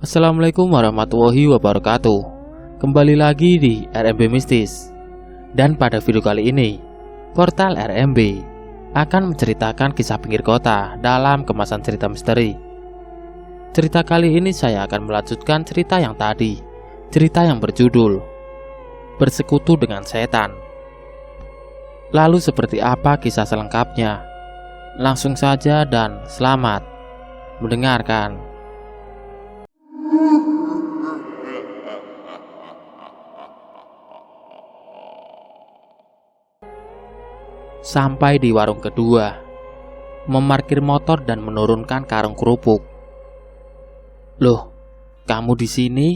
Assalamualaikum warahmatullahi wabarakatuh. Kembali lagi di RMB Mistis. Dan pada video kali ini, portal RMB akan menceritakan kisah pinggir kota dalam kemasan cerita misteri. Cerita kali ini saya akan melanjutkan cerita yang tadi, cerita yang berjudul Bersekutu dengan Setan. Lalu seperti apa kisah selengkapnya? Langsung saja dan selamat mendengarkan. Sampai di warung kedua, memarkir motor dan menurunkan karung kerupuk. Loh, kamu di sini?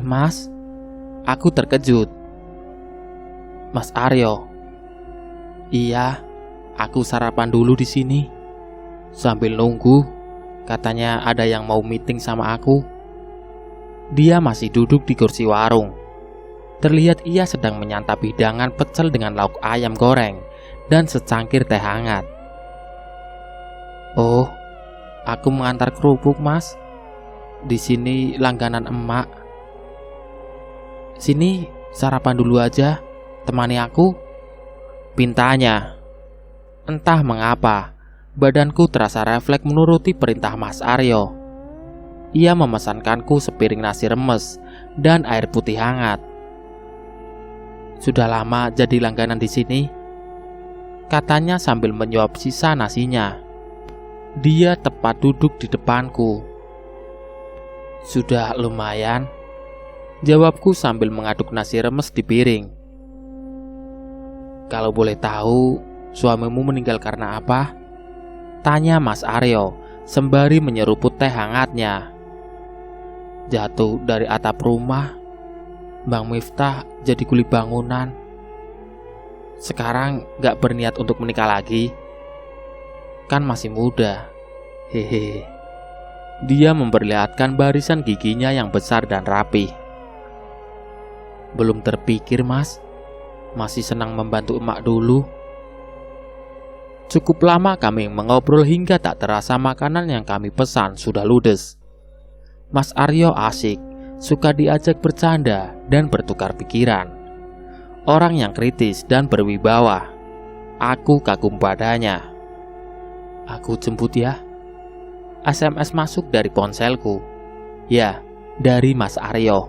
Mas, aku terkejut. Mas Aryo. Iya, aku sarapan dulu di sini. Sambil nunggu, katanya ada yang mau meeting sama aku. Dia masih duduk di kursi warung. Terlihat ia sedang menyantap hidangan pecel dengan lauk ayam goreng dan secangkir teh hangat. Oh, aku mengantar kerupuk, Mas. Di sini langganan emak. Sini sarapan dulu aja, temani aku, pintanya. Entah mengapa, badanku terasa refleks menuruti perintah Mas Aryo. Ia memesankanku sepiring nasi remes dan air putih hangat. Sudah lama jadi langganan di sini, katanya sambil menyuap sisa nasinya. Dia tepat duduk di depanku. Sudah lumayan, jawabku sambil mengaduk nasi remes di piring. Kalau boleh tahu, suamimu meninggal karena apa? Tanya Mas Aryo sembari menyeruput teh hangatnya. Jatuh dari atap rumah. Bang Miftah jadi kuli bangunan. Sekarang gak berniat untuk menikah lagi. Kan masih muda. Hehe. Dia memperlihatkan barisan giginya yang besar dan rapi. Belum terpikir, Mas. Masih senang membantu emak dulu. Cukup lama kami mengobrol hingga tak terasa makanan yang kami pesan sudah ludes. Mas Aryo asik, suka diajak bercanda dan bertukar pikiran. Orang yang kritis dan berwibawa. Aku kagum padanya. Aku jemput ya. SMS masuk dari ponselku. Ya, dari Mas Aryo.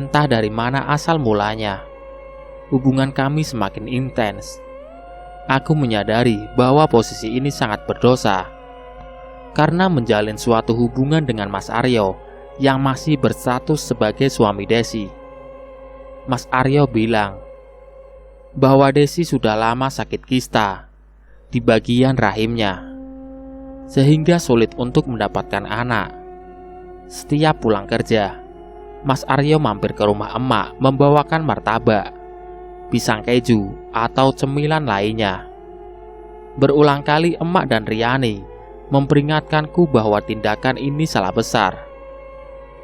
Entah dari mana asal mulanya. Hubungan kami semakin intens. Aku menyadari bahwa posisi ini sangat berdosa. Karena menjalin suatu hubungan dengan Mas Aryo yang masih berstatus sebagai suami Desi. Mas Aryo bilang bahwa Desi sudah lama sakit kista di bagian rahimnya, sehingga sulit untuk mendapatkan anak. Setiap pulang kerja, Mas Aryo mampir ke rumah emak membawakan martabak, pisang keju, atau cemilan lainnya. Berulang kali emak dan Riani memperingatkanku bahwa tindakan ini salah besar.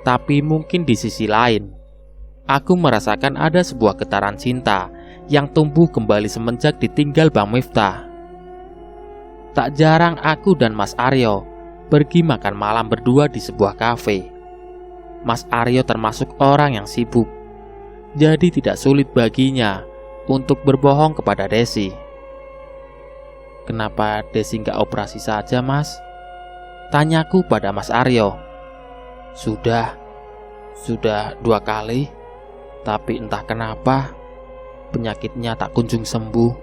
Tapi mungkin di sisi lain, aku merasakan ada sebuah getaran cinta yang tumbuh kembali semenjak ditinggal Bang Miftah. Tak jarang aku dan Mas Aryo pergi makan malam berdua di sebuah kafe. Mas Aryo termasuk orang yang sibuk, jadi tidak sulit baginya untuk berbohong kepada Desi. Kenapa Desi nggak operasi saja, Mas? Tanyaku pada Mas Aryo. Sudah 2 kali, tapi entah kenapa penyakitnya tak kunjung sembuh.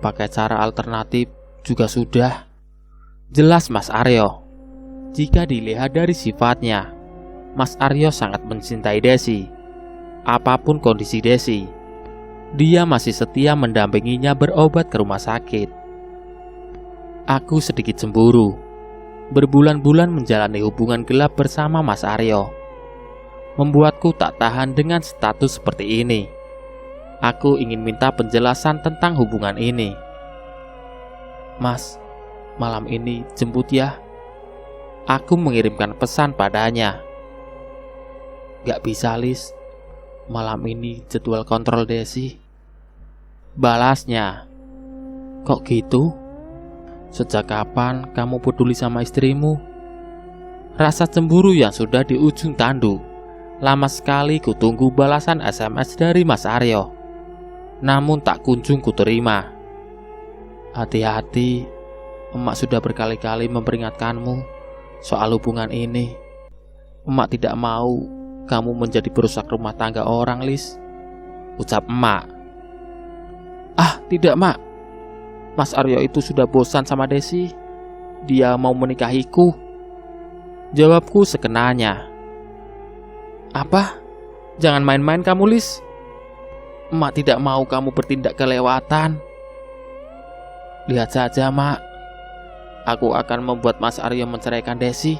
Pakai cara alternatif juga sudah. Jelas Mas Aryo. Jika dilihat dari sifatnya, Mas Aryo sangat mencintai Desi. Apapun kondisi Desi, dia masih setia mendampinginya berobat ke rumah sakit. Aku sedikit cemburu. Berbulan-bulan menjalani hubungan gelap bersama Mas Aryo membuatku tak tahan dengan status seperti ini. Aku ingin minta penjelasan tentang hubungan ini. Mas, malam ini jemput ya. Aku mengirimkan pesan padanya. Gak bisa, Lis. Malam ini jadwal kontrol Desi. Balasnya. Kok gitu? Sejak kapan kamu peduli sama istrimu? Rasa cemburu yang sudah di ujung tanduk. Lama sekali kutunggu balasan SMS dari Mas Aryo, namun tak kunjung kuterima. Hati-hati, emak sudah berkali-kali memperingatkanmu soal hubungan ini. Emak tidak mau kamu menjadi perusak rumah tangga orang, Lis, ucap emak. Ah, tidak, Mak. Mas Aryo itu sudah bosan sama Desi. Dia mau menikahiku, jawabku sekenanya. Apa? Jangan main-main kamu, Lis. Emak tidak mau kamu bertindak kelewatan. Lihat saja, Mak. Aku akan membuat Mas Aryo menceraikan Desi.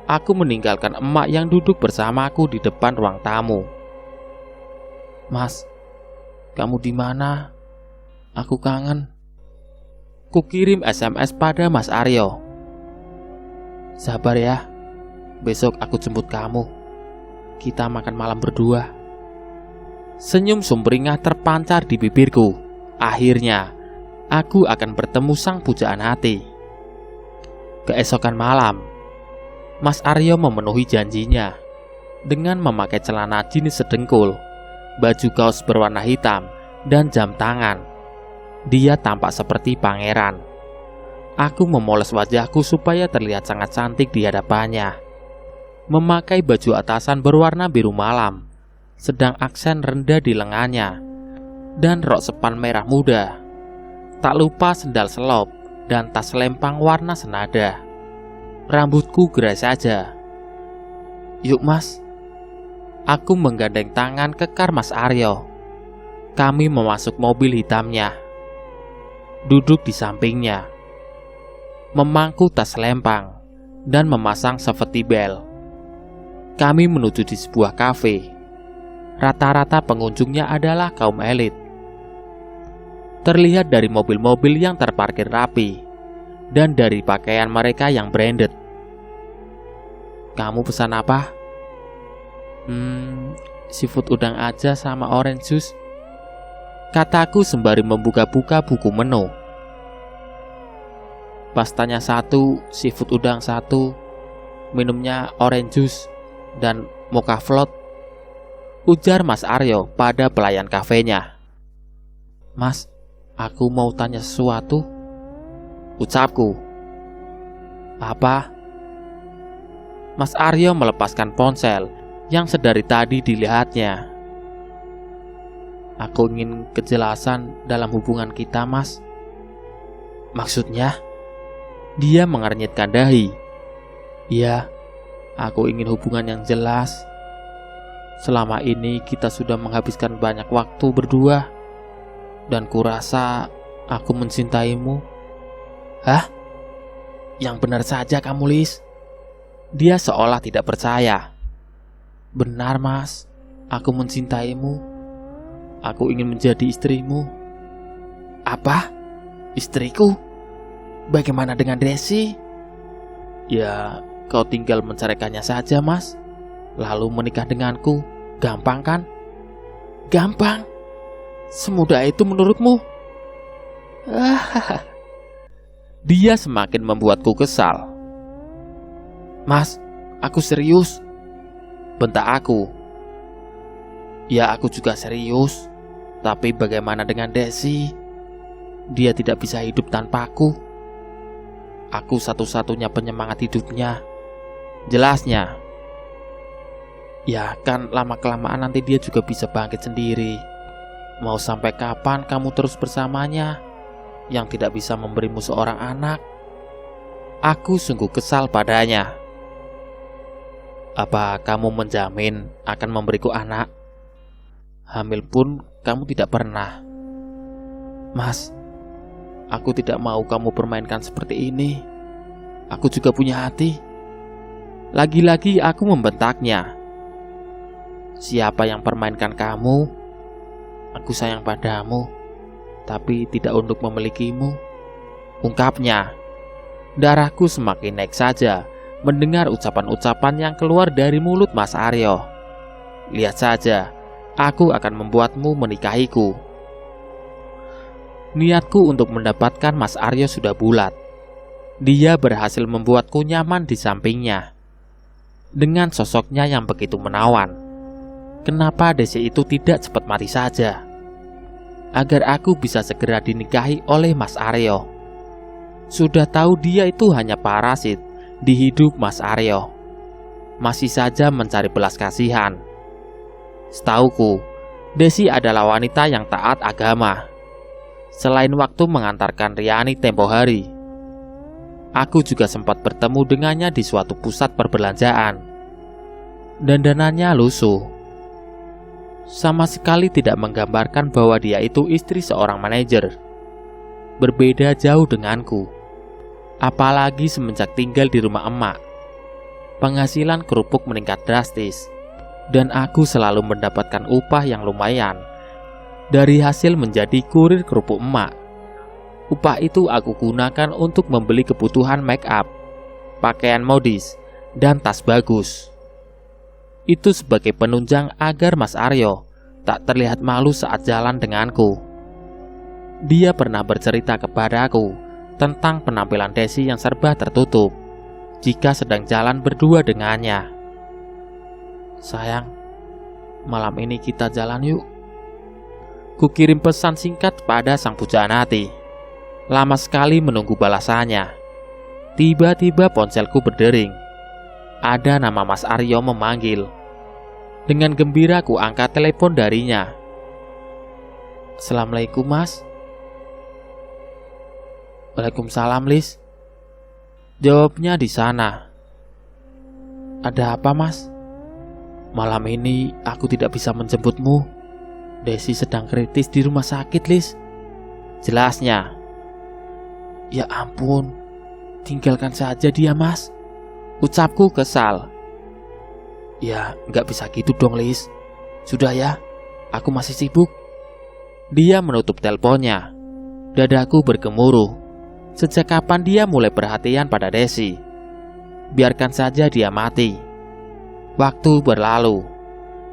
Aku meninggalkan emak yang duduk bersamaku di depan ruang tamu. Mas, kamu di mana? Aku kangen. Kukirim SMS pada Mas Aryo. Sabar ya. Besok aku jemput kamu. Kita makan malam berdua. Senyum sumringah terpancar di bibirku. Akhirnya, aku akan bertemu sang pujaan hati. Keesokan malam, Mas Aryo memenuhi janjinya dengan memakai celana jeans sedengkul, baju kaos berwarna hitam, dan jam tangan. Dia tampak seperti pangeran. Aku memoles wajahku supaya terlihat sangat cantik di hadapannya. Memakai baju atasan berwarna biru malam, sedang aksen rendah di lengannya, dan rok sepan merah muda. Tak lupa sendal selop dan tas lempang warna senada. Rambutku gerai saja. Yuk, Mas. Aku menggandeng tangan kekar Mas Aryo. Kami memasuk mobil hitamnya. Duduk di sampingnya, memangku tas lempang dan memasang safety belt. Kami menuju di sebuah kafe. Rata-rata pengunjungnya adalah kaum elit. Terlihat dari mobil-mobil yang terparkir rapi dan dari pakaian mereka yang branded. Kamu pesan apa? Seafood udang aja sama orange juice, kataku sembari membuka-buka buku menu. Pastanya 1, seafood udang 1, minumnya orange juice dan mocha float, ujar Mas Aryo pada pelayan kafenya. Mas, aku mau tanya sesuatu, ucapku. Apa? Mas Aryo melepaskan ponsel yang sedari tadi dilihatnya. Aku ingin kejelasan dalam hubungan kita, Mas. Maksudnya? Dia mengernyitkan dahi. Ya, aku ingin hubungan yang jelas. Selama ini kita sudah menghabiskan banyak waktu berdua, dan kurasa aku mencintaimu. Hah? Yang benar saja kamu, Lis. Dia seolah tidak percaya. Benar, Mas. Aku mencintaimu. Aku ingin menjadi istrimu. Apa? Istriku? Bagaimana dengan Desi? Ya, kau tinggal menceraikannya saja, Mas. Lalu menikah denganku. Gampang kan? Gampang? Semudah itu menurutmu? Dia semakin membuatku kesal. Mas, aku serius, bentak aku. Ya, aku juga serius. Tapi bagaimana dengan Desi? Dia tidak bisa hidup tanpa aku. Aku satu-satunya penyemangat hidupnya. Jelasnya. Ya kan, lama-kelamaan nanti dia juga bisa bangkit sendiri. Mau sampai kapan kamu terus bersamanya, yang tidak bisa memberimu seorang anak? Aku sungguh kesal padanya. Apa kamu menjamin akan memberiku anak? Hamil pun kamu tidak pernah. Mas, aku tidak mau kamu permainkan seperti ini. Aku juga punya hati. Lagi-lagi aku membentaknya. Siapa yang permainkan kamu? Aku sayang padamu, tapi tidak untuk memilikimu, ungkapnya. Darahku semakin naik saja mendengar ucapan-ucapan yang keluar dari mulut Mas Aryo. Lihat saja, aku akan membuatmu menikahiku. Niatku untuk mendapatkan Mas Aryo sudah bulat. Dia berhasil membuatku nyaman di sampingnya. Dengan sosoknya yang begitu menawan, kenapa Desi itu tidak cepat mati saja? Agar aku bisa segera dinikahi oleh Mas Aryo. Sudah tahu dia itu hanya parasit di hidup Mas Aryo, masih saja mencari belas kasihan. Setauku, Desi adalah wanita yang taat agama. Selain waktu mengantarkan Riani tempo hari, aku juga sempat bertemu dengannya di suatu pusat perbelanjaan. Dandanannya lusuh, sama sekali tidak menggambarkan bahwa dia itu istri seorang manajer. Berbeda jauh denganku, apalagi semenjak tinggal di rumah emak. Penghasilan kerupuk meningkat drastis, dan aku selalu mendapatkan upah yang lumayan dari hasil menjadi kurir kerupuk emak. Upah itu aku gunakan untuk membeli kebutuhan make up, pakaian modis, dan tas bagus. Itu sebagai penunjang agar Mas Aryo tak terlihat malu saat jalan denganku. Dia pernah bercerita kepadaku tentang penampilan Desi yang serba tertutup jika sedang jalan berdua dengannya. "Sayang, malam ini kita jalan yuk." Kukirim pesan singkat pada sang pujaan hati. Lama sekali menunggu balasannya. Tiba-tiba ponselku berdering. Ada nama Mas Aryo memanggil. Dengan gembira ku angkat telepon darinya. "Assalamualaikum, Mas." "Waalaikumsalam, Lis." Jawabnya di sana. "Ada apa, Mas?" "Malam ini aku tidak bisa menjemputmu. Desi sedang kritis di rumah sakit, Lis." Jelasnya. "Ya ampun, tinggalkan saja dia, Mas," ucapku kesal. "Ya nggak bisa gitu dong, Lis. Sudah ya, aku masih sibuk." Dia menutup teleponnya. Dadaku bergemuruh. Sejak kapan dia mulai perhatian pada Desi? Biarkan saja dia mati. Waktu berlalu.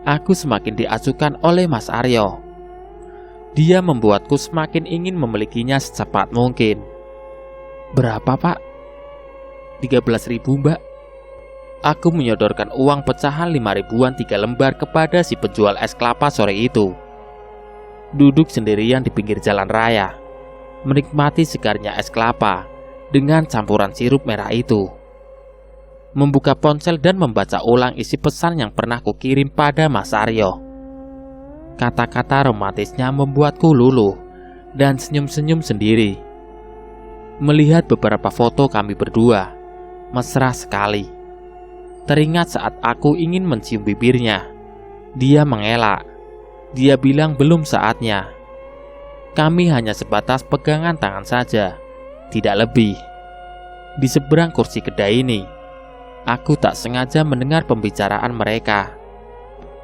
Aku semakin diacuhkan oleh Mas Aryo. Dia membuatku semakin ingin memilikinya secepat mungkin. "Berapa, Pak?" 13.000, Mbak." Aku menyodorkan uang pecahan 5 ribuan 3 lembar kepada si penjual es kelapa sore itu. Duduk sendirian di pinggir jalan raya, menikmati segarnya es kelapa dengan campuran sirup merah itu. Membuka ponsel dan membaca ulang isi pesan yang pernah kukirim pada Mas Aryo. Kata-kata romantisnya membuatku luluh dan senyum-senyum sendiri. Melihat beberapa foto kami berdua, mesra sekali. Teringat saat aku ingin mencium bibirnya. Dia mengelak. Dia bilang belum saatnya. Kami hanya sebatas pegangan tangan saja, tidak lebih. Di seberang kursi kedai ini, aku tak sengaja mendengar pembicaraan mereka.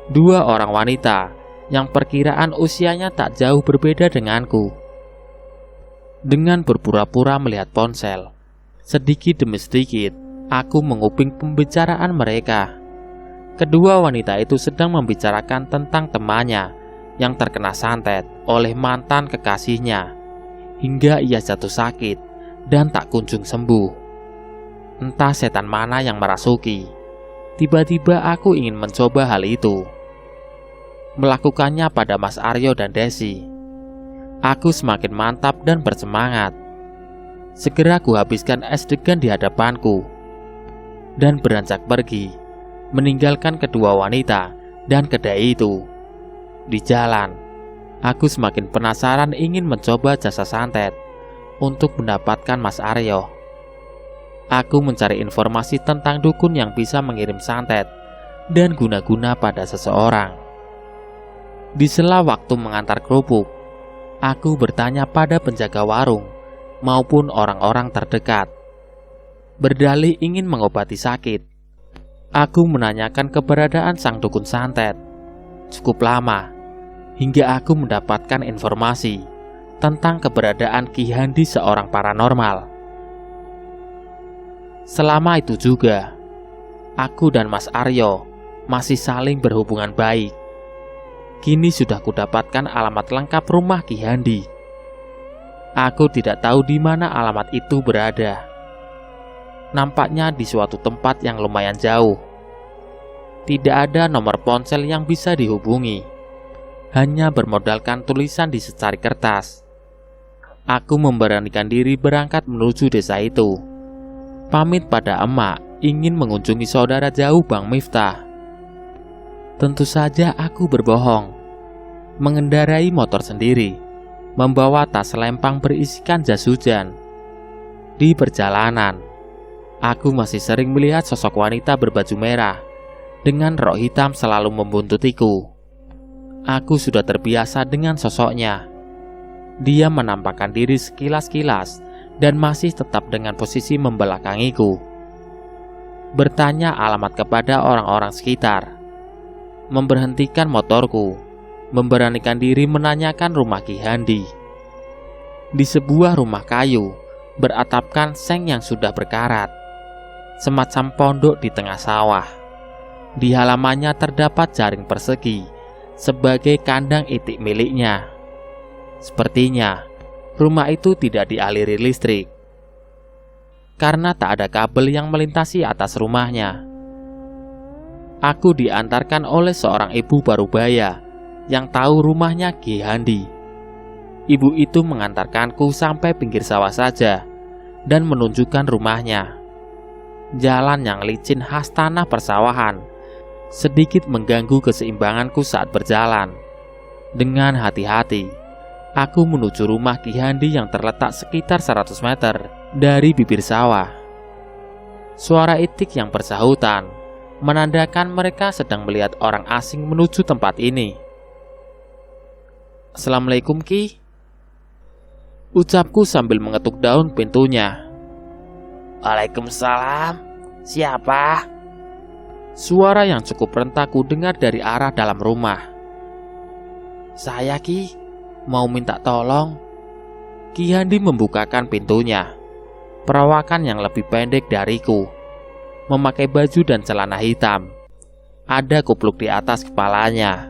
Dua orang wanita yang perkiraan usianya tak jauh berbeda denganku. Dengan berpura-pura melihat ponsel, sedikit demi sedikit aku menguping pembicaraan mereka. Kedua wanita itu sedang membicarakan tentang temannya yang terkena santet oleh mantan kekasihnya, hingga ia jatuh sakit dan tak kunjung sembuh. Entah setan mana yang merasuki. Tiba-tiba aku ingin mencoba hal itu, melakukannya pada Mas Aryo dan Desi. Aku semakin mantap dan bersemangat. Segera ku habiskan es degan di hadapanku dan beranjak pergi, meninggalkan kedua wanita dan kedai itu. Di jalan, aku semakin penasaran ingin mencoba jasa santet untuk mendapatkan Mas Aryo. Aku mencari informasi tentang dukun yang bisa mengirim santet dan guna-guna pada seseorang. Di sela waktu mengantar kerupuk, aku bertanya pada penjaga warung maupun orang-orang terdekat. Berdalih ingin mengobati sakit, aku menanyakan keberadaan sang dukun santet. Cukup lama, hingga aku mendapatkan informasi tentang keberadaan Ki Handi, seorang paranormal. Selama itu juga, aku dan Mas Aryo masih saling berhubungan baik. Kini sudah kudapatkan alamat lengkap rumah Ki Handi. Aku tidak tahu di mana alamat itu berada. nampaknya di suatu tempat yang lumayan jauh. Tidak ada nomor ponsel yang bisa dihubungi, hanya bermodalkan tulisan di secari kertas. Aku memberanikan diri berangkat menuju desa itu. Pamit pada emak ingin mengunjungi saudara jauh Bang Miftah. Tentu saja aku berbohong. Mengendarai motor sendiri, membawa tas lempang berisikan jas hujan. Di perjalanan, aku masih sering melihat sosok wanita berbaju merah dengan rok hitam selalu membuntutiku. Aku sudah terbiasa dengan sosoknya. Dia menampakkan diri sekilas-kilas dan masih tetap dengan posisi membelakangiku. Bertanya alamat kepada orang-orang sekitar. Memberhentikan motorku, memberanikan diri menanyakan rumah Ki Handi. Di sebuah rumah kayu beratapkan seng yang sudah berkarat, semacam pondok di tengah sawah. Di halamannya terdapat jaring persegi sebagai kandang itik miliknya. Sepertinya rumah itu tidak dialiri listrik karena tak ada kabel yang melintasi atas rumahnya. Aku diantarkan oleh seorang ibu parubaya yang tahu rumahnya Ki Handi. Ibu itu mengantarkanku sampai pinggir sawah saja dan menunjukkan rumahnya. Jalan yang licin khas tanah persawahan sedikit mengganggu keseimbanganku saat berjalan. Dengan hati-hati, aku menuju rumah Ki Handi yang terletak sekitar 100 meter dari bibir sawah. Suara itik yang bersahutan menandakan mereka sedang melihat orang asing menuju tempat ini. "Assalamualaikum Ki," ucapku sambil mengetuk daun pintunya. "Waalaikumsalam. Siapa?" Suara yang cukup rentak ku dengar dari arah dalam rumah. "Saya Ki, mau minta tolong." Ki Handi membukakan pintunya. Perawakan yang lebih pendek dariku, memakai baju dan celana hitam. Ada kupluk di atas kepalanya.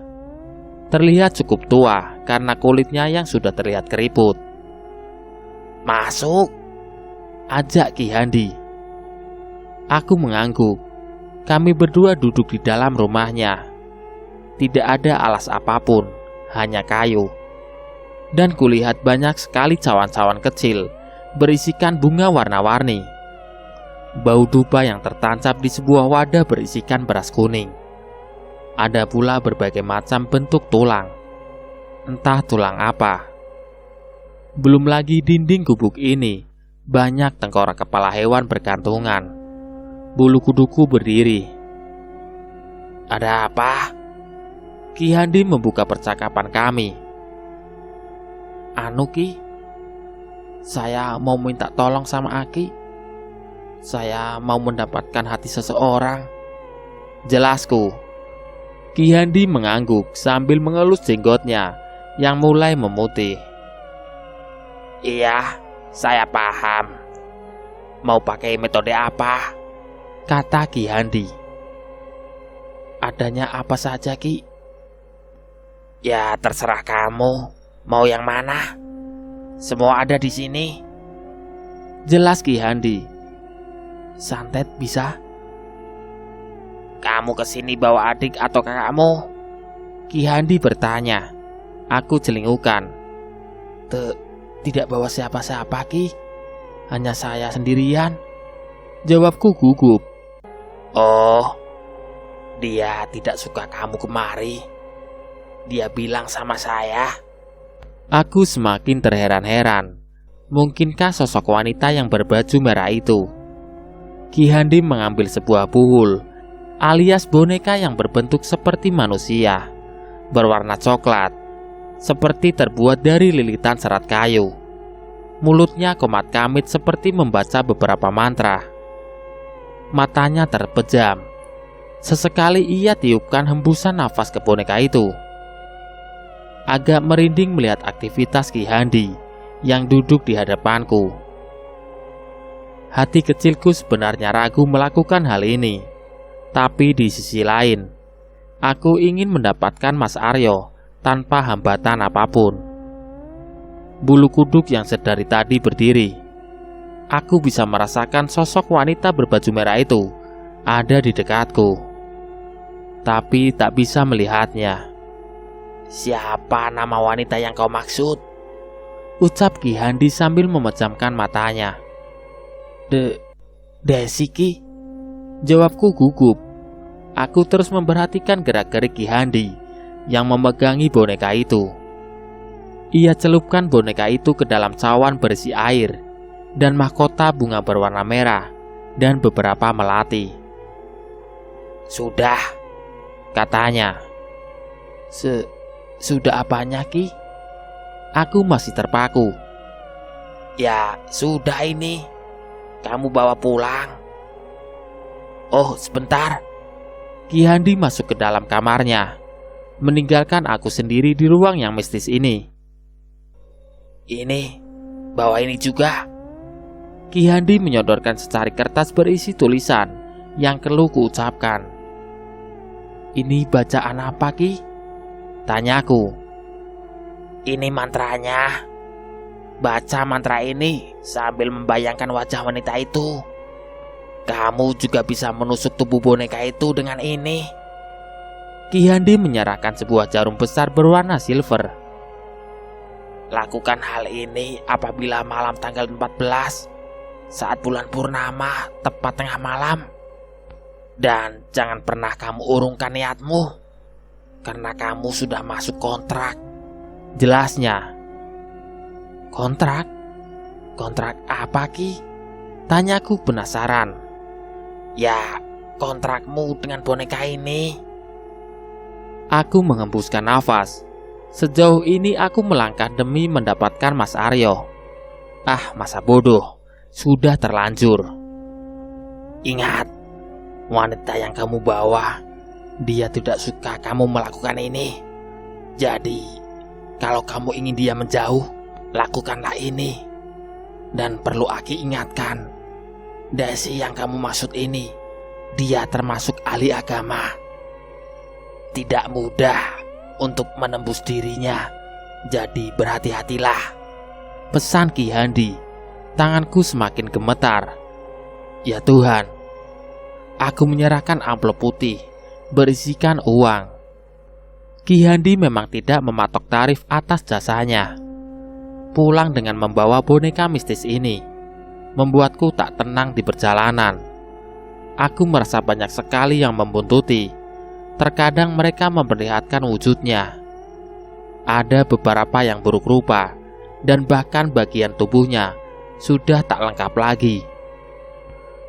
Terlihat cukup tua karena kulitnya yang sudah terlihat keriput. "Masuk," ajak Ki Handi. Aku mengangguk. Kami berdua duduk di dalam rumahnya. Tidak ada alas apapun, hanya kayu. Dan kulihat banyak sekali cawan-cawan kecil berisikan bunga warna-warni. Bau dupa yang tertancap di sebuah wadah berisikan beras kuning. Ada pula berbagai macam bentuk tulang. Entah tulang apa. Belum lagi dinding gubuk ini banyak tengkorak kepala hewan bergantungan. Bulu kuduku berdiri. "Ada apa?" Ki Handi membuka percakapan kami. "Anu Ki, saya mau minta tolong sama Aki. Saya mau mendapatkan hati seseorang." Jelasku. Ki Handi mengangguk sambil mengelus jenggotnya yang mulai memutih. "Iya, saya paham. Mau pakai metode apa?" kata Ki Handi. "Adanya apa saja Ki?" "Ya terserah kamu. Mau yang mana? Semua ada di sini." Jelas Ki Handi. "Santet bisa?" "Kamu kesini bawa adik atau kakakmu?" Ki Handi bertanya. Aku celingukan. Tidak bawa siapa-siapa Ki. Hanya saya sendirian." Jawabku gugup. "Oh, dia tidak suka kamu kemari. Dia bilang sama saya." Aku semakin terheran-heran. Mungkinkah sosok wanita yang berbaju merah itu? Ki Handi mengambil sebuah buhul, alias boneka yang berbentuk seperti manusia, berwarna coklat, seperti terbuat dari lilitan serat kayu. Mulutnya komat kamit seperti membaca beberapa mantra. Matanya terpejam. Sesekali ia tiupkan hembusan nafas ke boneka itu. Agak merinding melihat aktivitas Ki Handi yang duduk di hadapanku. Hati kecilku sebenarnya ragu melakukan hal ini. Tapi di sisi lain, aku ingin mendapatkan Mas Aryo tanpa hambatan apapun. Bulu kuduk yang sedari tadi berdiri. aku bisa merasakan sosok wanita berbaju merah itu ada di dekatku, tapi tak bisa melihatnya. Siapa nama wanita yang kau maksud? Ucap Ki Handi sambil memejamkan matanya. Desi Ki. Jawabku gugup. Aku terus memperhatikan gerak-gerik Ki Handi yang memegangi boneka itu. Ia celupkan boneka itu ke dalam cawan berisi air dan mahkota bunga berwarna merah dan beberapa melati. Sudah, katanya. Sudah apanya Ki? Aku masih terpaku. Ya sudah ini, kamu bawa pulang. Oh sebentar. Ki Handi masuk ke dalam kamarnya, meninggalkan aku sendiri di ruang yang mistis ini. Ini, bawa ini juga. Ki Handi menyodorkan secari kertas berisi tulisan yang perlu kuucapkan. Ini bacaan apa Ki? Tanyaku. Ini mantranya. Baca mantra ini sambil membayangkan wajah wanita itu. Kamu juga bisa menusuk tubuh boneka itu dengan ini. Ki Handi menyerahkan sebuah jarum besar berwarna silver. Lakukan hal ini apabila malam tanggal 14 saat bulan purnama tepat tengah malam. Dan jangan pernah kamu urungkan niatmu, karena kamu sudah masuk kontrak. Jelasnya. Kontrak? Kontrak apa Ki? Tanyaku penasaran. Ya, kontrakmu dengan boneka ini. Aku mengembuskan nafas. Sejauh ini aku melangkah demi mendapatkan Mas Aryo. Masa bodoh. Sudah terlanjur. Ingat, wanita yang kamu bawa, dia tidak suka kamu melakukan ini. Jadi, kalau kamu ingin dia menjauh, lakukanlah ini. Dan perlu Aki ingatkan, Desi yang kamu maksud ini, dia termasuk ahli agama. Tidak mudah untuk menembus dirinya, jadi berhati-hatilah. Pesan Ki Handi. Tanganku semakin gemetar. Ya Tuhan. Aku menyerahkan amplop putih berisikan uang. Ki Handi memang tidak mematok tarif atas jasanya. Pulang dengan membawa boneka mistis ini membuatku tak tenang di perjalanan. Aku merasa banyak sekali yang membuntuti. Terkadang mereka memperlihatkan wujudnya. Ada beberapa yang buruk rupa, dan bahkan bagian tubuhnya sudah tak lengkap lagi.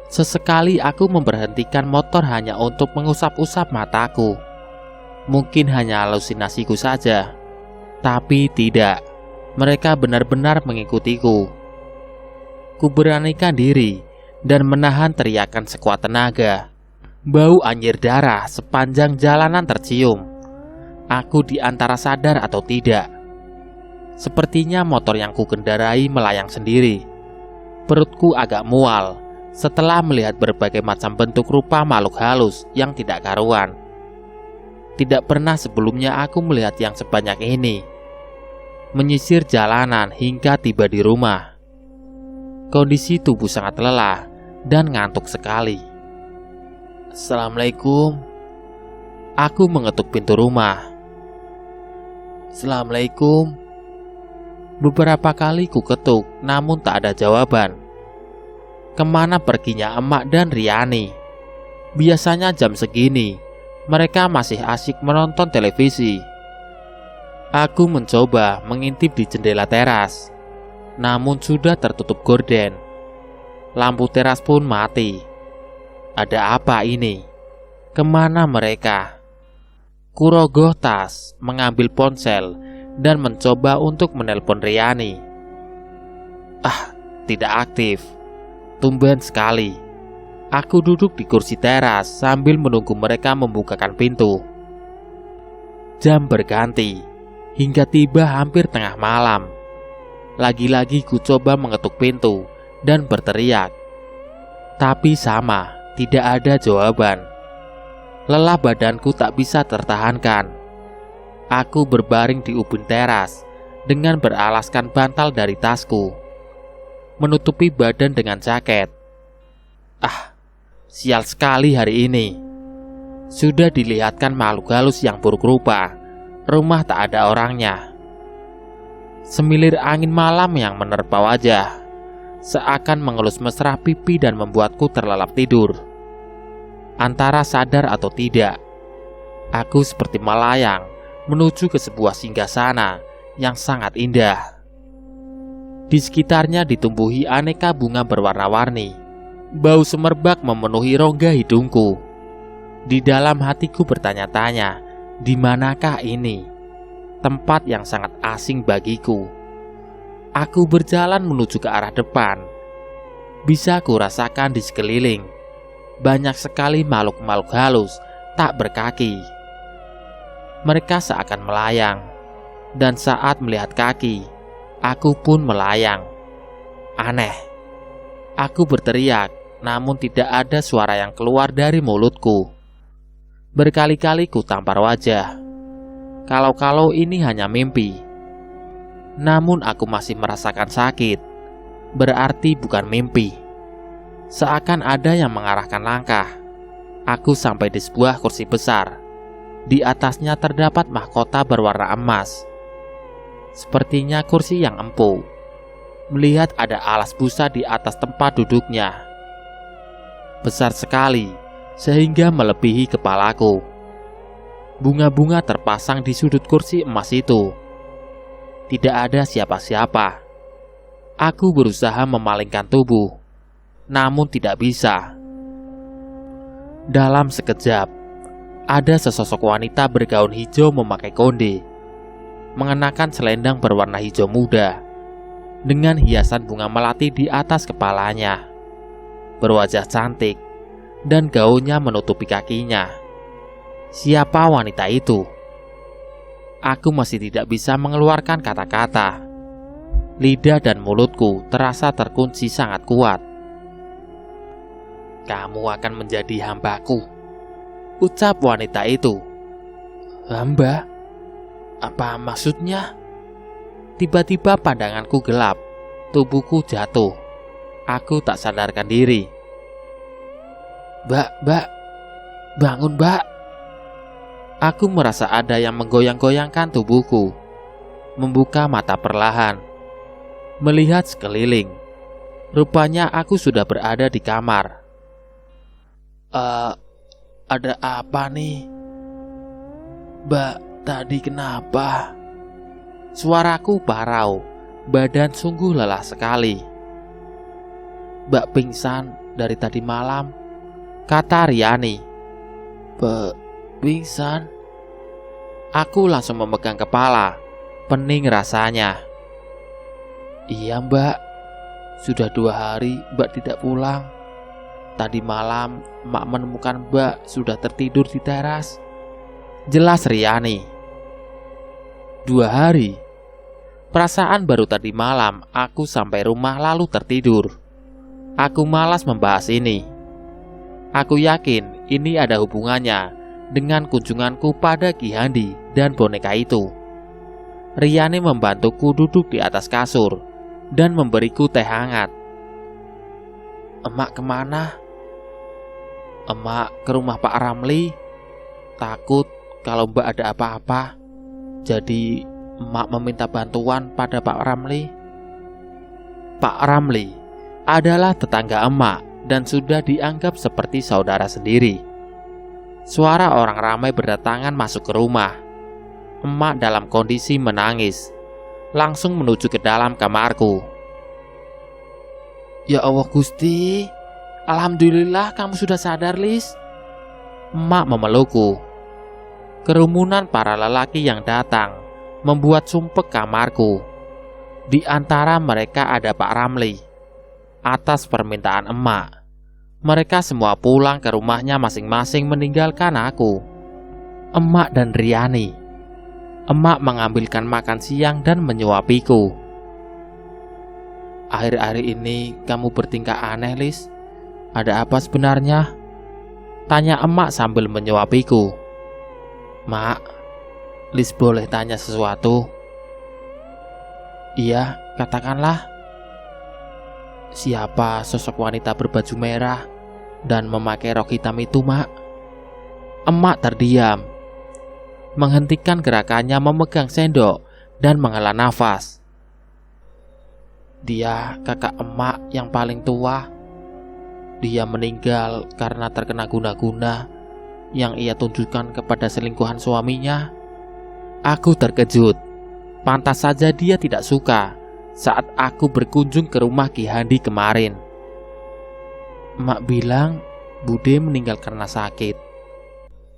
Sesekali aku memberhentikan motor hanya untuk mengusap-usap mataku. Mungkin hanya halusinasiku saja, tapi tidak. Mereka benar-benar mengikutiku. Kuberanikan diri dan menahan teriakan sekuat tenaga. Bau anjir darah sepanjang jalanan tercium. Aku di antara sadar atau tidak. Sepertinya motor yang kukendarai melayang sendiri. Perutku agak mual setelah melihat berbagai macam bentuk rupa makhluk halus yang tidak karuan. Tidak pernah sebelumnya aku melihat yang sebanyak ini. Menyisir jalanan hingga tiba di rumah. Kondisi tubuh sangat lelah dan ngantuk sekali. Assalamualaikum. Aku mengetuk pintu rumah. Assalamualaikum. Beberapa kali ku ketuk, namun tak ada jawaban. Kemana perginya emak dan Riani? Biasanya jam segini mereka masih asyik menonton televisi. Aku mencoba mengintip di jendela teras, namun sudah tertutup gorden. Lampu teras pun mati. Ada apa ini? Kemana mereka? Kurogoh tas, mengambil ponsel dan mencoba untuk menelpon Riani. Tidak aktif. Tumben sekali. Aku duduk di kursi teras sambil menunggu mereka membukakan pintu. Jam berganti hingga tiba hampir tengah malam. Lagi-lagi ku coba mengetuk pintu dan berteriak. Tapi sama, tidak ada jawaban. Lelah badanku tak bisa tertahankan. Aku berbaring di ubin teras dengan beralaskan bantal dari tasku. menutupi badan dengan jaket. Ah, sial sekali hari ini. Sudah dilihatkan makhluk halus yang buruk rupa. Rumah tak ada orangnya. Semilir angin malam yang menerpa wajah seakan mengelus mesra pipi dan membuatku terlelap tidur. Antara sadar atau tidak, aku seperti melayang menuju ke sebuah singgasana yang sangat indah. Di sekitarnya ditumbuhi aneka bunga berwarna-warni. Bau semerbak memenuhi rongga hidungku. Di dalam hatiku bertanya-tanya, di manakah ini? Tempat yang sangat asing bagiku. Aku berjalan menuju ke arah depan. Bisa ku rasakan di sekeliling. Banyak sekali makhluk-makhluk halus tak berkaki. Mereka seakan melayang. Dan saat melihat kaki, aku pun melayang. Aneh. Aku berteriak, namun tidak ada suara yang keluar dari mulutku. Berkali-kali ku tampar wajah. Kalau-kalau ini hanya mimpi. Namun aku masih merasakan sakit. Berarti bukan mimpi. Seakan ada yang mengarahkan langkah. Aku sampai di sebuah kursi besar. Di atasnya terdapat mahkota berwarna emas. Sepertinya kursi yang empuk. Melihat ada alas busa di atas tempat duduknya. Besar sekali, sehingga melebihi kepalaku. Bunga-bunga terpasang di sudut kursi emas itu. Tidak ada siapa-siapa. Aku berusaha memalingkan tubuh, namun tidak bisa. Dalam sekejap, ada sesosok wanita bergaun hijau memakai konde, mengenakan selendang berwarna hijau muda, dengan hiasan bunga melati di atas kepalanya. Berwajah cantik, dan gaunnya menutupi kakinya. Siapa wanita itu? Aku masih tidak bisa mengeluarkan kata-kata. Lidah dan mulutku terasa terkunci sangat kuat. Kamu akan menjadi hambaku, ucap wanita itu. Hamba? Apa maksudnya? Tiba-tiba pandanganku gelap, tubuhku jatuh. Aku tak sadarkan diri. Mbak, bangun mbak. Aku merasa ada yang menggoyang-goyangkan tubuhku. Membuka mata perlahan. Melihat sekeliling. Rupanya aku sudah berada di kamar. Ada apa nih? Mbak, tadi kenapa? Suaraku parau. Badan sungguh lelah sekali. Mbak pingsan dari tadi malam, kata Riani. Pingsan? Aku langsung memegang kepala. Pening rasanya. Iya mbak, sudah 2 hari mbak tidak pulang. Tadi malam emak menemukan mbak sudah tertidur di teras, jelas Riani. 2 hari? Perasaan baru tadi malam aku sampai rumah lalu tertidur. Aku malas membahas ini. Aku yakin ini ada hubungannya dengan kunjunganku pada Ki Handi dan boneka itu. Riani membantuku duduk di atas kasur dan memberiku teh hangat. Emak kemana? Emak ke rumah Pak Ramli. Takut kalau mbak ada apa-apa. Jadi emak meminta bantuan pada Pak Ramli. Pak Ramli adalah tetangga emak dan sudah dianggap seperti saudara sendiri. Suara orang ramai berdatangan masuk ke rumah. Emak dalam kondisi menangis, langsung menuju ke dalam kamarku. Ya Allah Gusti, alhamdulillah kamu sudah sadar, Lis. Emak memelukku. Kerumunan para lelaki yang datang membuat sumpek kamarku. Di antara mereka ada Pak Ramli. Atas permintaan emak, mereka semua pulang ke rumahnya masing-masing meninggalkan aku, emak dan Riani. Emak mengambilkan makan siang dan menyuapiku. Akhir-akhir ini kamu bertingkah aneh, Lis. Ada apa sebenarnya? Tanya emak sambil menyuapiku. Mak, Lis boleh tanya sesuatu? Iya, katakanlah. Siapa sosok wanita berbaju merah dan memakai rok hitam itu, Mak? Emak terdiam, menghentikan gerakannya memegang sendok dan menghela nafas. Dia kakak emak yang paling tua. Dia meninggal karena terkena guna-guna yang ia tunjukkan kepada selingkuhan suaminya. Aku terkejut. Pantas saja dia tidak suka saat aku berkunjung ke rumah Ki Handi kemarin. Emak bilang Bude meninggal karena sakit.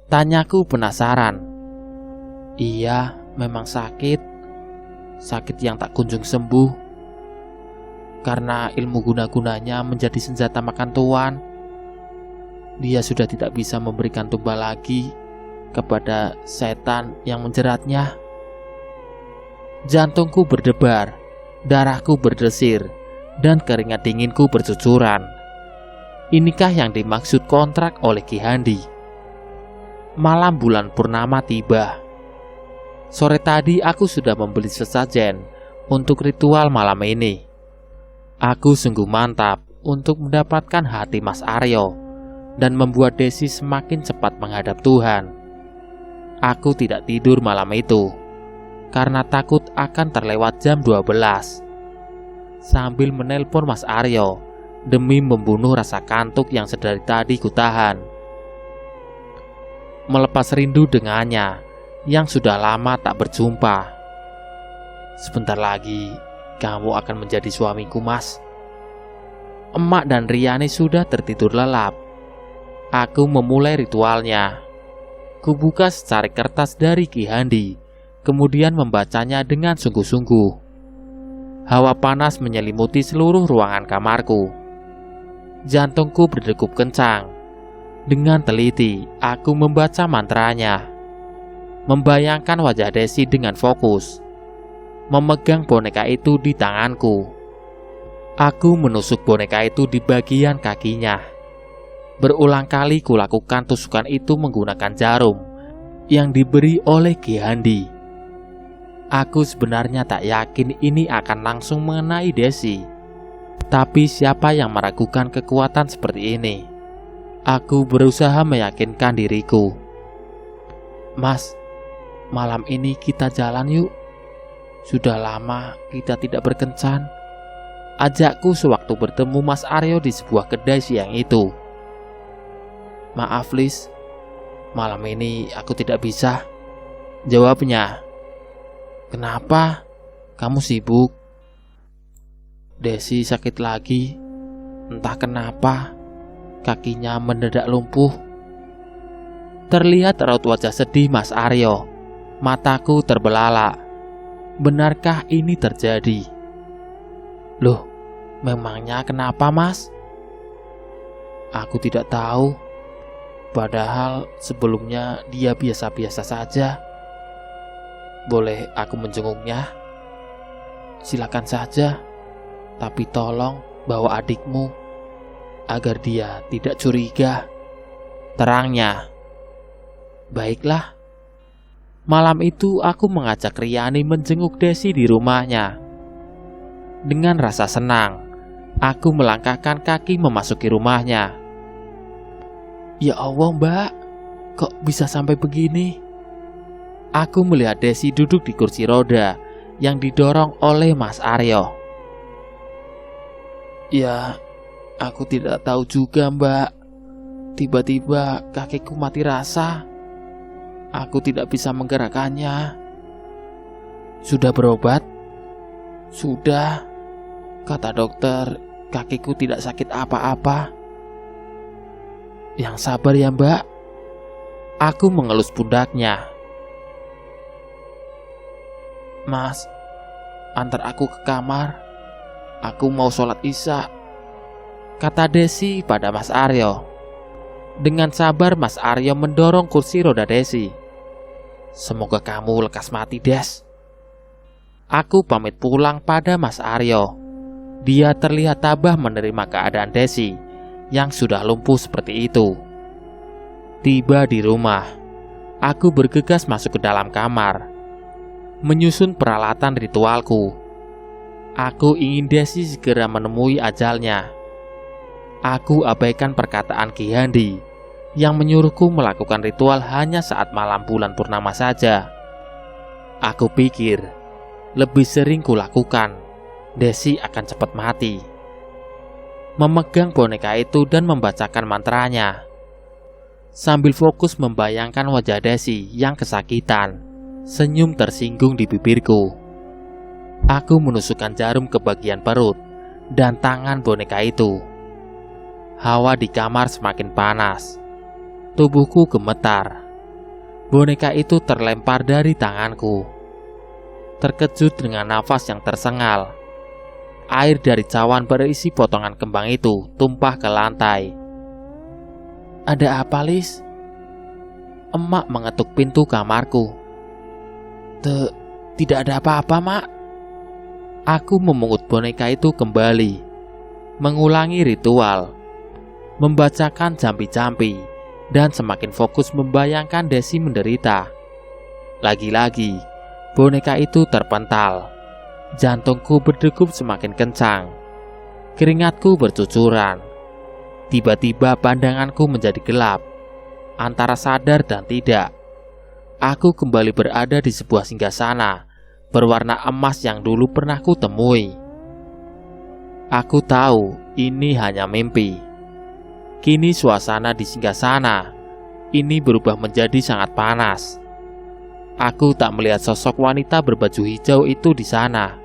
Tanyaku penasaran. Iya, memang sakit. Sakit yang tak kunjung sembuh. Karena ilmu guna-gunanya menjadi senjata makan tuan, dia sudah tidak bisa memberikan tumbal lagi kepada setan yang menjeratnya. Jantungku berdebar, darahku berdesir, dan keringat dinginku bercucuran. Inikah yang dimaksud kontrak oleh Ki Handi? Malam bulan purnama tiba. Sore tadi aku sudah membeli sesajen untuk ritual malam ini. Aku sungguh mantap untuk mendapatkan hati Mas Aryo dan membuat Desi semakin cepat menghadap Tuhan. Aku tidak tidur malam itu karena takut akan terlewat jam 12. Sambil menelpon Mas Aryo demi membunuh rasa kantuk yang sedari tadi kutahan. Melepas rindu dengannya yang sudah lama tak berjumpa. Sebentar lagi kamu akan menjadi suamiku, Mas. Emak dan Riani sudah tertidur lelap. Aku memulai ritualnya. Kubuka secari kertas dari Ki Handi, kemudian membacanya dengan sungguh-sungguh. Hawa panas menyelimuti seluruh ruangan kamarku. Jantungku berdegup kencang. Dengan teliti, aku membaca mantranya. Membayangkan wajah Desi dengan fokus. Memegang boneka itu di tanganku. Aku menusuk boneka itu di bagian kakinya. Berulang kali kulakukan tusukan itu menggunakan jarum yang diberi oleh Ki Handi. Aku sebenarnya tak yakin ini akan langsung mengenai Desi. Tapi siapa yang meragukan kekuatan seperti ini? Aku berusaha meyakinkan diriku. Mas, malam ini kita jalan yuk. Sudah lama kita tidak berkencan. Ajakku sewaktu bertemu Mas Aryo di sebuah kedai siang itu. Maaf Lis, malam ini aku tidak bisa. Jawabnya. Kenapa? Kamu sibuk? Desi sakit lagi. Entah kenapa kakinya mendadak lumpuh. Terlihat raut wajah sedih Mas Aryo. Mataku terbelalak. Benarkah ini terjadi? Loh, memangnya kenapa, Mas? Aku tidak tahu. Padahal sebelumnya dia biasa-biasa saja. Boleh aku menjenguknya? Silakan saja. Tapi tolong bawa adikmu agar dia tidak curiga. Terangnya. Baiklah. Malam itu aku mengajak Riani menjenguk Desi di rumahnya. Dengan rasa senang, aku melangkahkan kaki memasuki rumahnya. Ya Allah, Mbak, kok bisa sampai begini? Aku melihat Desi duduk di kursi roda yang didorong oleh Mas Aryo. Ya, aku tidak tahu juga, Mbak. Tiba-tiba kakiku mati rasa. Aku tidak bisa menggerakkannya. Sudah berobat? Sudah. Kata dokter, kakiku tidak sakit apa-apa. Yang sabar ya, Mbak. Aku mengelus pundaknya. Mas, antar aku ke kamar. Aku mau sholat isya. Kata Desi pada Mas Aryo. Dengan sabar Mas Aryo mendorong kursi roda Desi. Semoga kamu lekas mati, Des. Aku pamit pulang pada Mas Aryo. Dia terlihat tabah menerima keadaan Desi yang sudah lumpuh seperti itu. Tiba di rumah, aku bergegas masuk ke dalam kamar, menyusun peralatan ritualku. Aku ingin Desi segera menemui ajalnya. Aku abaikan perkataan Ki Handi yang menyuruhku melakukan ritual hanya saat malam bulan purnama saja. Aku pikir lebih sering kulakukan, Desi akan cepat mati. Memegang boneka itu dan membacakan mantranya, sambil fokus membayangkan wajah Desi yang kesakitan, senyum tersinggung di bibirku. Aku menusukkan jarum ke bagian perut dan tangan boneka itu. Hawa di kamar semakin panas. Tubuhku gemetar. Boneka itu terlempar dari tanganku. Terkejut dengan nafas yang tersengal. Air dari cawan berisi potongan kembang itu tumpah ke lantai. "Ada apa, Lis?" Emak mengetuk pintu kamarku. Tidak ada apa-apa, Mak." Aku memungut boneka itu kembali, mengulangi ritual, membacakan jampi-jampi, dan semakin fokus membayangkan Desi menderita. Lagi-lagi, boneka itu terpental. Jantungku berdegup semakin kencang. Keringatku bercucuran. Tiba-tiba pandanganku menjadi gelap, antara sadar dan tidak. Aku kembali berada di sebuah singgasana berwarna emas yang dulu pernah kutemui. Aku tahu ini hanya mimpi. Kini suasana di singgasana ini berubah menjadi sangat panas. Aku tak melihat sosok wanita berbaju hijau itu di sana.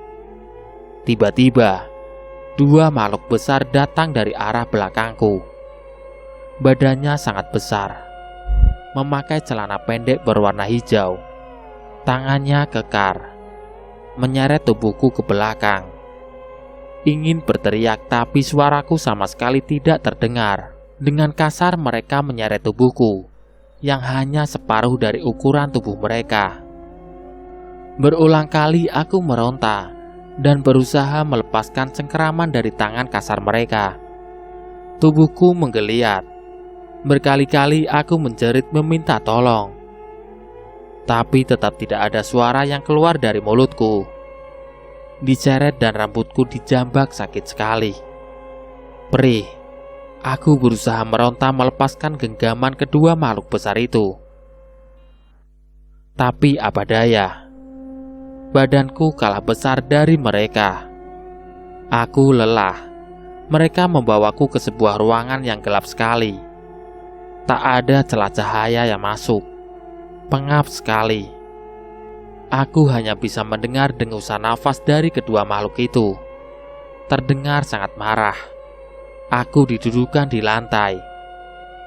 Tiba-tiba, dua makhluk besar datang dari arah belakangku. Badannya sangat besar, memakai celana pendek berwarna hijau. Tangannya kekar, menyeret tubuhku ke belakang. Ingin berteriak, tapi suaraku sama sekali tidak terdengar. Dengan kasar mereka menyeret tubuhku yang hanya separuh dari ukuran tubuh mereka. Berulang kali aku meronta dan berusaha melepaskan cengkeraman dari tangan kasar mereka. Tubuhku menggeliat. Berkali-kali aku menjerit meminta tolong, tapi tetap tidak ada suara yang keluar dari mulutku. Diseret dan rambutku dijambak sakit sekali. Perih. Aku berusaha meronta melepaskan genggaman kedua makhluk besar itu. Tapi apa daya, badanku kalah besar dari mereka. Aku lelah. Mereka membawaku ke sebuah ruangan yang gelap sekali. Tak ada celah cahaya yang masuk. Pengap sekali. Aku hanya bisa mendengar dengusan nafas dari kedua makhluk itu. Terdengar sangat marah. Aku didudukan di lantai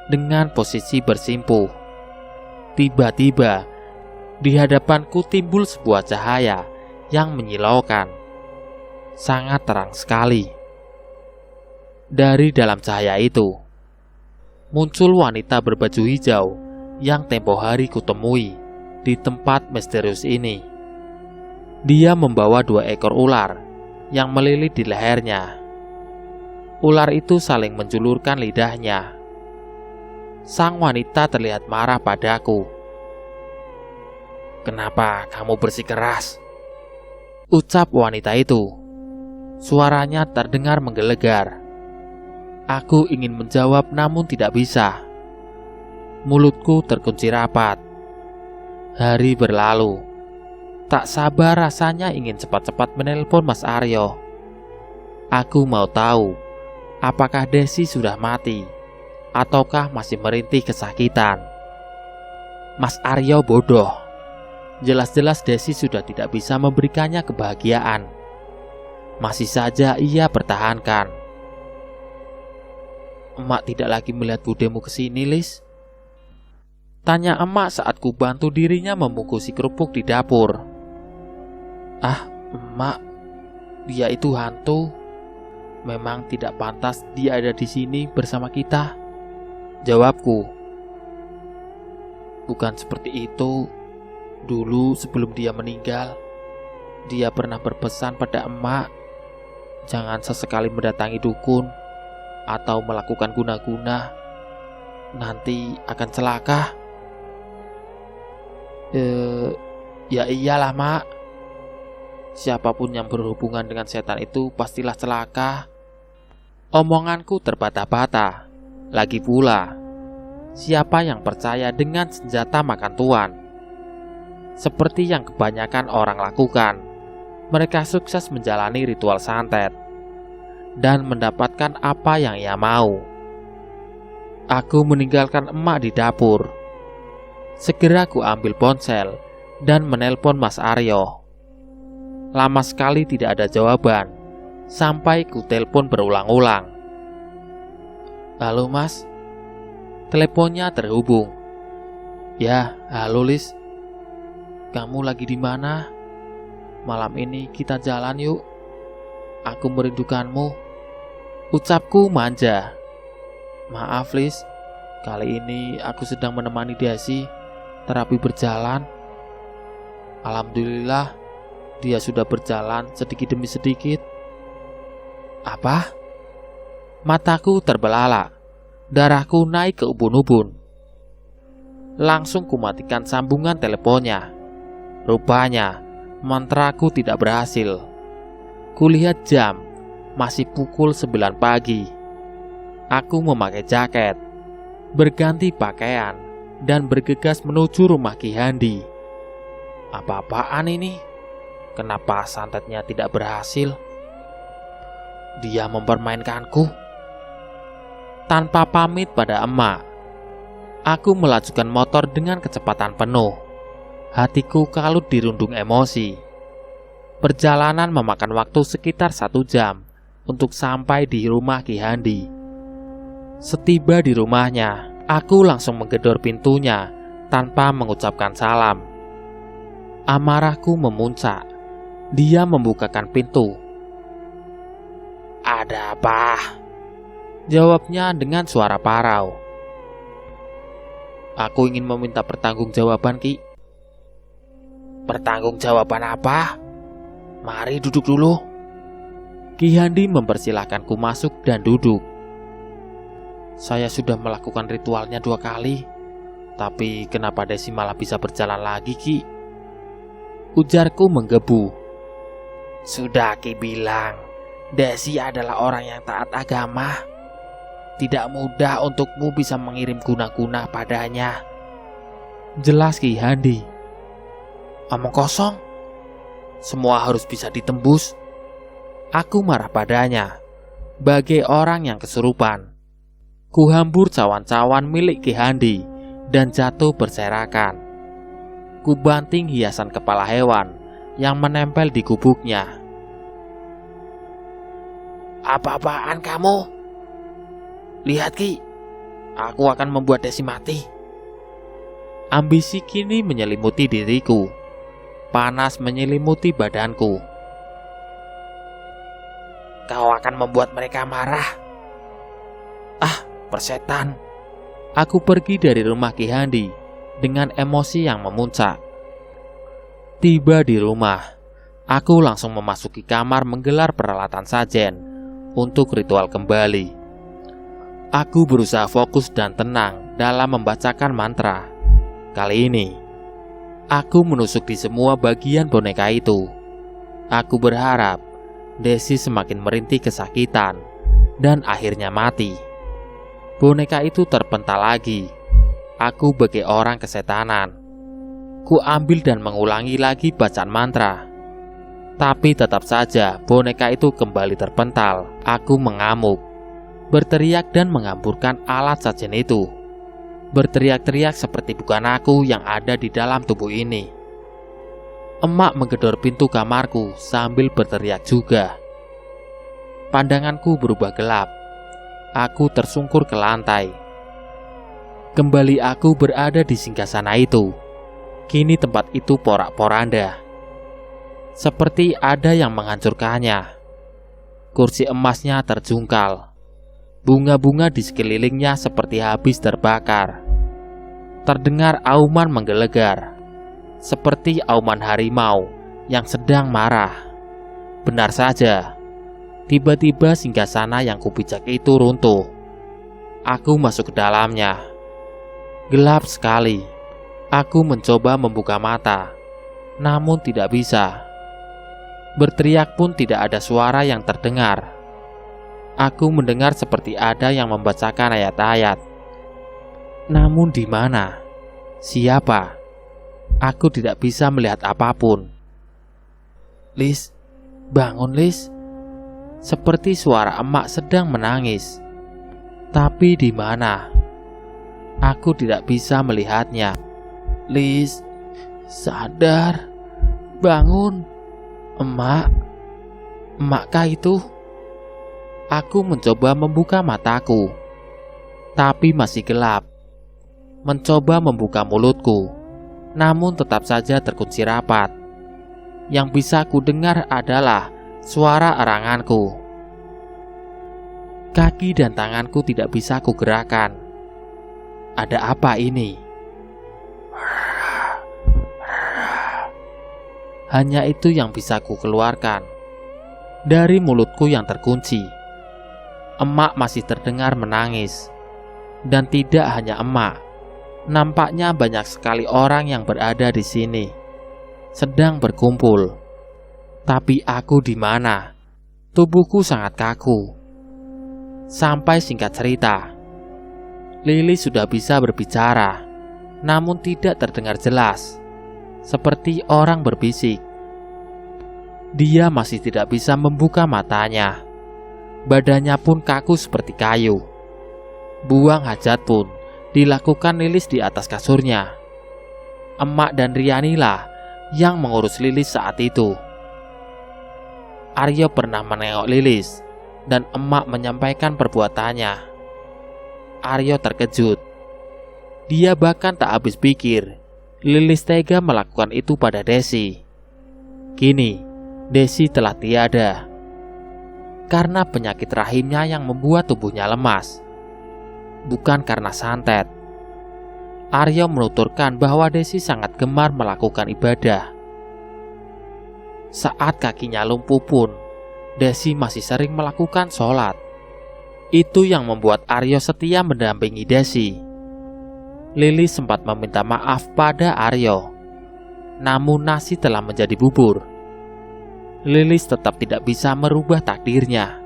dengan posisi bersimpuh. Tiba-tiba di hadapanku timbul sebuah cahaya yang menyilaukan. Sangat terang sekali. Dari dalam cahaya itu muncul wanita berbaju hijau yang tempo hari kutemui di tempat misterius ini. Dia membawa 2 ekor ular yang melilit di lehernya. Ular itu saling menjulurkan lidahnya. Sang wanita terlihat marah padaku. "Kenapa kamu bersikeras?" ucap wanita itu. Suaranya terdengar menggelegar. Aku ingin menjawab namun tidak bisa. Mulutku terkunci rapat. Hari berlalu. Tak sabar rasanya ingin cepat-cepat menelpon Mas Aryo. Aku mau tahu apakah Desi sudah mati ataukah masih merintih kesakitan. Mas Aryo bodoh. Jelas-jelas Desi sudah tidak bisa memberikannya kebahagiaan. Masih saja ia pertahankan. "Emak tidak lagi melihat budemu kesini, Lis?" tanya emak saat ku bantu dirinya membungkusi kerupuk di dapur. "Ah, emak, dia itu hantu. Memang tidak pantas dia ada di sini bersama kita," jawabku. "Bukan seperti itu. Dulu sebelum dia meninggal, dia pernah berpesan pada emak, jangan sesekali mendatangi dukun atau melakukan guna-guna. Nanti akan celaka." "Ya iyalah, Mak," Siapapun yang berhubungan dengan setan itu pastilah celaka. Omonganku terbata-bata. Lagi pula, siapa yang percaya dengan senjata makan tuan? Seperti yang kebanyakan orang lakukan, mereka sukses menjalani ritual santet dan mendapatkan apa yang ia mau. Aku meninggalkan emak di dapur. Segera ku ambil ponsel dan menelpon Mas Aryo. Lama sekali tidak ada jawaban, sampai ku telepon berulang-ulang. Halo Mas, teleponnya terhubung. Ya, halo Lis. Kamu lagi di mana? Malam ini kita jalan yuk. Aku merindukanmu. Ucapku manja. Maaf Lis, kali ini aku sedang menemani Desi terapi berjalan. Alhamdulillah, dia sudah berjalan sedikit demi sedikit. Apa? Mataku terbelalak. Darahku naik ke ubun-ubun. Langsung kumatikan sambungan teleponnya. Rupanya mantraku tidak berhasil. Kulihat jam, masih pukul 9 pagi. Aku memakai jaket, berganti pakaian, dan bergegas menuju rumah Ki Handi. Apa-apaan ini? Kenapa santetnya tidak berhasil? Dia mempermainkanku. Tanpa pamit pada emak, aku melajukan motor dengan kecepatan penuh. Hatiku kalut dirundung emosi. Perjalanan memakan waktu sekitar 1 jam untuk sampai di rumah Ki Handi. Setiba di rumahnya, aku langsung menggedor pintunya tanpa mengucapkan salam. Amarahku memuncak. Dia membukakan pintu. Ada apa? Jawabnya dengan suara parau. Aku ingin meminta pertanggungjawaban, Ki. Pertanggungjawaban apa? Mari duduk dulu. Ki Handi mempersilahkanku masuk dan duduk. Saya sudah melakukan ritualnya 2 kali, tapi kenapa Desi malah bisa berjalan lagi, Ki? Ujarku menggebu. Sudah Ki bilang, Desi adalah orang yang taat agama. Tidak mudah untukmu bisa mengirim guna-guna padanya. Jelas Ki Handi. Omong kosong. Semua harus bisa ditembus. Aku marah padanya, bagai orang yang kesurupan. Kuhambur cawan-cawan milik Ki Handi dan jatuh berserakan. Kubanting hiasan kepala hewan yang menempel di gubuknya. Apa-apaan kamu? Lihat Ki, aku akan membuat Desi mati. Ambisi kini menyelimuti diriku. Panas menyelimuti badanku. Kau akan membuat mereka marah. Ah, persetan. Aku pergi dari rumah Ki Handi dengan emosi yang memuncak. Tiba di rumah, aku langsung memasuki kamar menggelar peralatan sajen untuk ritual kembali. Aku berusaha fokus dan tenang dalam membacakan mantra. Kali ini, aku menusuk di semua bagian boneka itu. Aku berharap Desi semakin merintih kesakitan dan akhirnya mati. Boneka itu terpental lagi. Aku bagai orang kesetanan. Ku ambil dan mengulangi lagi bacaan mantra. Tapi tetap saja boneka itu kembali terpental. Aku mengamuk, berteriak dan menghamburkan alat sajen itu. Berteriak-teriak seperti bukan aku yang ada di dalam tubuh ini. Emak menggedor pintu kamarku sambil berteriak juga. Pandanganku berubah gelap. Aku tersungkur ke lantai. Kembali aku berada di singgasana itu. Kini tempat itu porak-poranda. Seperti ada yang menghancurkannya. Kursi emasnya terjungkal. Bunga-bunga di sekelilingnya seperti habis terbakar. Terdengar auman menggelegar, seperti auman harimau yang sedang marah. Benar saja, tiba-tiba singgasana yang kupijak itu runtuh. Aku masuk ke dalamnya. Gelap sekali. Aku mencoba membuka mata, namun tidak bisa. Berteriak pun tidak ada suara yang terdengar. Aku mendengar seperti ada yang membacakan ayat-ayat. Namun di mana? Siapa? Aku tidak bisa melihat apapun. Lis, bangun Lis. Seperti suara emak sedang menangis. Tapi di mana? Aku tidak bisa melihatnya. Lis, sadar. Bangun. Emak. Emakkah itu? Aku mencoba membuka mataku, tapi masih gelap. Mencoba membuka mulutku, namun tetap saja terkunci rapat. Yang bisa ku dengar adalah suara eranganku. Kaki dan tanganku tidak bisa ku gerakkan. Ada apa ini? Hanya itu yang bisa ku keluarkan dari mulutku yang terkunci. Emak masih terdengar menangis. Dan tidak hanya emak, nampaknya banyak sekali orang yang berada di sini, sedang berkumpul. Tapi aku di mana? Tubuhku sangat kaku. Sampai singkat cerita, Lilis sudah bisa berbicara, namun tidak terdengar jelas, seperti orang berbisik. Dia masih tidak bisa membuka matanya. Badannya pun kaku seperti kayu. Buang hajat pun dilakukan Lilis di atas kasurnya. Emak dan Riani lah yang mengurus Lilis saat itu. Aryo pernah menengok Lilis dan emak menyampaikan perbuatannya. Aryo terkejut. Dia bahkan tak habis pikir Lilis tega melakukan itu pada Desi. Kini Desi telah tiada karena penyakit rahimnya yang membuat tubuhnya lemas, bukan karena santet. Aryo menuturkan bahwa Desi sangat gemar melakukan ibadah. Saat kakinya lumpuh pun, Desi masih sering melakukan sholat. Itu yang membuat Aryo setia mendampingi Desi. Lilis sempat meminta maaf pada Aryo, namun nasi telah menjadi bubur. Lilis tetap tidak bisa merubah takdirnya.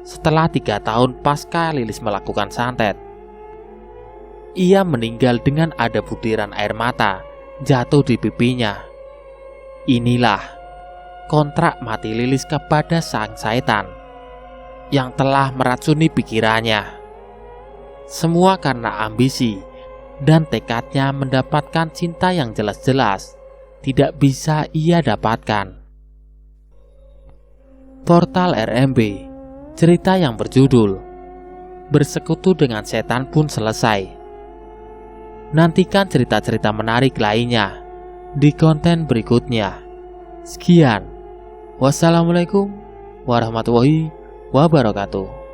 Setelah 3 tahun pasca Lilis melakukan santet, ia meninggal dengan ada butiran air mata jatuh di pipinya. Inilah kontrak mati Lilis kepada sang setan yang telah meracuni pikirannya. Semua karena ambisi dan tekadnya mendapatkan cinta yang jelas-jelas tidak bisa ia dapatkan. Portal RMB, cerita yang berjudul Bersekutu dengan Setan pun selesai. Nantikan cerita-cerita menarik lainnya di konten berikutnya. Sekian. Wassalamualaikum warahmatullahi wabarakatuh.